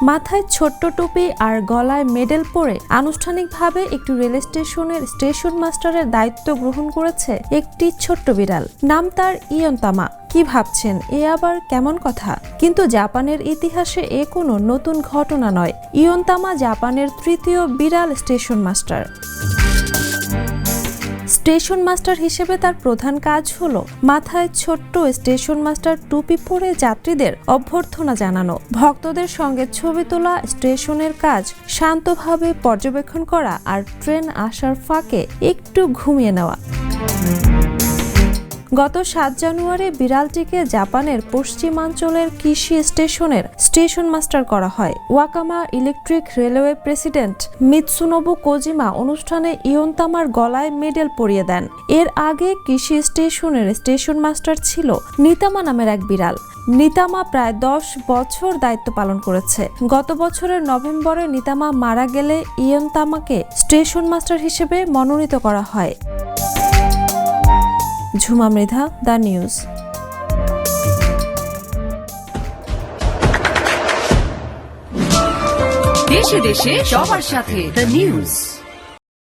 মাথায় ছোট্ট টুপি আর গলায় মেডেল পরে আনুষ্ঠানিকভাবে একটি রেল স্টেশনের স্টেশন মাস্টারের দায়িত্ব গ্রহণ করেছে একটি ছোট্ট বিড়াল। নাম তার ইয়ন্তামা। কি ভাবছেন, এ আবার কেমন কথা? কিন্তু জাপানের ইতিহাসে এ কোনো নতুন ঘটনা নয়। ইয়ন্তামা জাপানের তৃতীয় বিড়াল স্টেশন মাস্টার। স্টেশন মাস্টার হিসেবে তার প্রধান কাজ হলো মাথায় ছোট্ট স্টেশন মাস্টার টুপি পরে যাত্রীদের অভ্যর্থনা জানানো, ভক্তদের সঙ্গে ছবি তোলা, স্টেশনের কাজ শান্তভাবে পর্যবেক্ষণ করা আর ট্রেন আসার ফাঁকে একটু ঘুমিয়ে নেওয়া। গত ৭ জানুয়ারি বিড়ালটিকে জাপানের পশ্চিমাঞ্চলের কিশি স্টেশনের স্টেশন মাস্টার করা হয়। ওয়াকামা ইলেকট্রিক রেলওয়ে প্রেসিডেন্ট মিৎসুনোবু কোজিমা অনুষ্ঠানে ইয়ন্তামার গলায় মেডেল পরিয়ে দেন। এর আগে কিশি স্টেশনের স্টেশন মাস্টার ছিল নিতামা নামের এক বিড়াল। নিতামা প্রায় ১০ বছর দায়িত্ব পালন করেছে। গত বছরের নভেম্বরে নিতামা মারা গেলে ইয়ন্তামাকে স্টেশন মাস্টার হিসেবে মনোনীত করা হয়। Jhuma Mridha, the news. দেশে দেশে সবার সাথে দ্য নিউজ।